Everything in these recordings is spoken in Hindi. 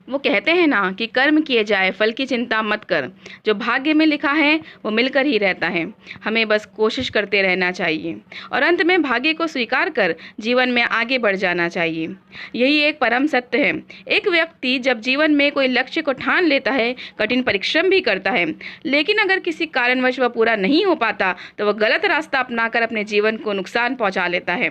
वो कहते हैं ना कि कर्म किए जाए फल की चिंता मत कर। जो भाग्य में लिखा है वो मिलकर ही रहता है। हमें बस कोशिश करते रहना चाहिए और अंत में भाग्य को स्वीकार कर जीवन में आगे बढ़ जाना चाहिए। यही एक परम सत्य है। एक व्यक्ति जब जीवन में कोई लक्ष्य को ठान लेता है, कठिन परिश्रम भी करता है, लेकिन अगर किसी कारणवश वह पूरा नहीं हो पाता तो वह गलत रास्ता अपनाकर अपने जीवन को नुकसान पहुंचा लेता है।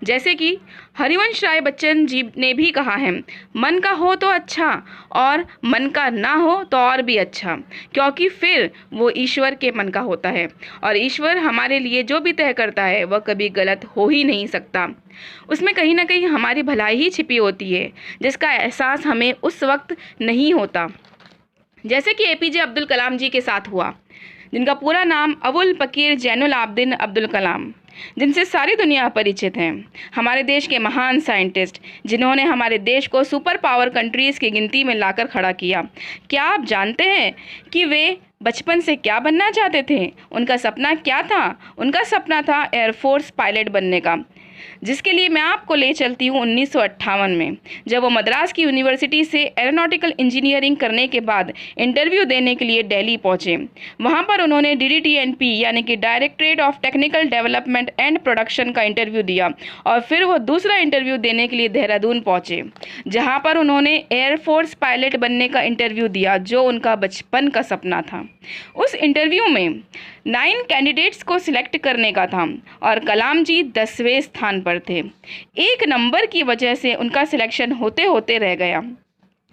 जैसे कि हरिवंश राय बच्चन जी ने भी कहा है, मन का हो तो अच्छा और मन का ना हो तो और भी अच्छा, क्योंकि फिर वो ईश्वर के मन का होता है और ईश्वर हमारे लिए जो भी तय करता है वह कभी गलत हो ही नहीं सकता। उसमें कहीं ना कहीं हमारी भलाई ही छिपी होती है, जिसका एहसास हमें उस वक्त नहीं होता। जैसे कि एपीजे अब्दुल कलाम जी के साथ हुआ, जिनका पूरा नाम अबुल पकीर जैनुल आबदीन अब्दुल कलाम, जिनसे सारी दुनिया परिचित है। हमारे देश के महान साइंटिस्ट, जिन्होंने हमारे देश को सुपर पावर कंट्रीज़ की गिनती में लाकर खड़ा किया। क्या आप जानते हैं कि वे बचपन से क्या बनना चाहते थे? उनका सपना क्या था? उनका सपना था एयरफोर्स पायलट बनने का, जिसके लिए मैं आपको ले चलती हूँ 1958 में, जब वो मद्रास की यूनिवर्सिटी से एरोनॉटिकल इंजीनियरिंग करने के बाद इंटरव्यू देने के लिए दिल्ली पहुँचे। वहाँ पर उन्होंने DDTNP यानी कि directorate of technical development and production का इंटरव्यू दिया और फिर वो दूसरा इंटरव्यू देने के लिए देहरादून पहुँचे, जहाँ पर उन्होंने एयरफोर्स पायलट बनने का इंटरव्यू दिया, जो उनका बचपन का सपना था। उस इंटरव्यू में 9 कैंडिडेट्स को सिलेक्ट करने का था और कलाम जी 10वें स्थान पर थे। एक नंबर की वजह से उनका सिलेक्शन होते होते रह गया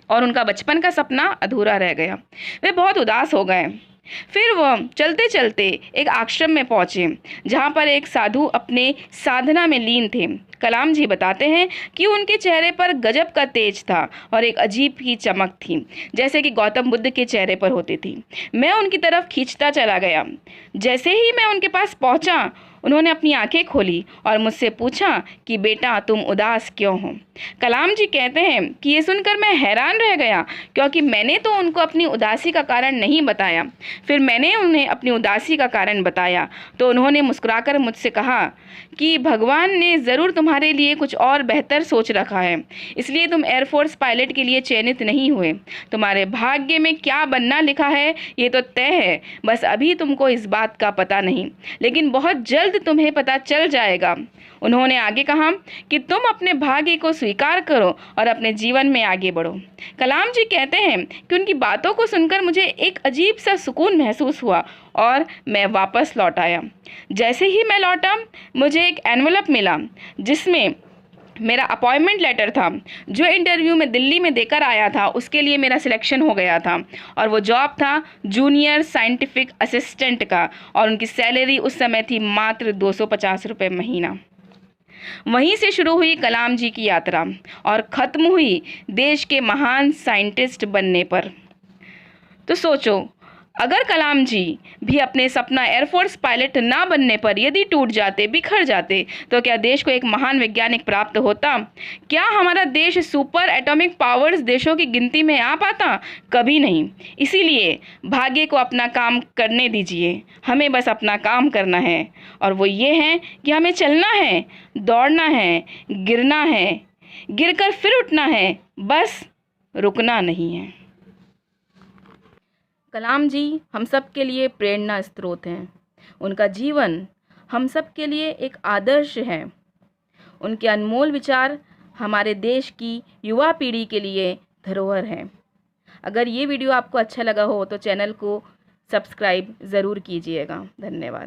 और उनका बचपन का सपना अधूरा रह गया। वे बहुत उदास हो गए। फिर वह चलते चलते एक आश्रम में पहुँचे, जहाँ पर एक साधु अपने साधना में लीन थे। कलाम जी बताते हैं कि उनके चेहरे पर गजब का तेज था और एक अजीब ही चमक थी, जैसे कि गौतम बुद्ध के चेहरे पर होती थी। मैं उनकी तरफ खींचता चला गया। जैसे ही मैं उनके पास पहुंचा, उन्होंने अपनी आंखें खोली और मुझसे पूछा कि बेटा तुम उदास क्यों हो? कलाम जी कहते हैं कि ये सुनकर मैं हैरान रह गया, क्योंकि मैंने तो उनको अपनी उदासी का कारण नहीं बताया। फिर मैंने उन्हें अपनी उदासी का कारण बताया तो उन्होंने मुस्कुराकर मुझसे कहा कि भगवान ने ज़रूर तुम्हारे लिए कुछ और बेहतर सोच रखा है, इसलिए तुम एयरफोर्स पायलट के लिए चयनित नहीं हुए। तुम्हारे भाग्य में क्या बनना लिखा है ये तो तय है, बस अभी तुमको इस बात का पता नहीं, लेकिन बहुत जल्द तुम्हें पता चल जाएगा। उन्होंने आगे कहा कि तुम अपने भाग्य को स्वीकार करो और अपने जीवन में आगे बढ़ो। कलाम जी कहते हैं कि उनकी बातों को सुनकर मुझे एक अजीब सा सुकून महसूस हुआ और मैं वापस लौट आया। जैसे ही मैं लौटा, मुझे एक एनवलप मिला जिसमें मेरा अपॉइंटमेंट लेटर था। जो इंटरव्यू में दिल्ली में देकर आया था उसके लिए मेरा सिलेक्शन हो गया था और वो जॉब था जूनियर साइंटिफिक असिस्टेंट का और उनकी सैलरी उस समय थी मात्र 250 रुपये महीना। वहीं से शुरू हुई कलाम जी की यात्रा और ख़त्म हुई देश के महान साइंटिस्ट बनने पर। तो सोचो, अगर कलाम जी भी अपने सपना एयरफोर्स पायलट ना बनने पर यदि टूट जाते, बिखर जाते, तो क्या देश को एक महान वैज्ञानिक प्राप्त होता? क्या हमारा देश सुपर एटॉमिक पावर्स देशों की गिनती में आ पाता? कभी नहीं। इसीलिए भाग्य को अपना काम करने दीजिए, हमें बस अपना काम करना है और वो ये है कि हमें चलना है, दौड़ना है, गिरना है, गिरकर फिर उठना है, बस रुकना नहीं है। कलाम जी हम सब के लिए प्रेरणा स्रोत हैं। उनका जीवन हम सब के लिए एक आदर्श है। उनके अनमोल विचार हमारे देश की युवा पीढ़ी के लिए धरोहर हैं। अगर ये वीडियो आपको अच्छा लगा हो तो चैनल को सब्सक्राइब ज़रूर कीजिएगा। धन्यवाद।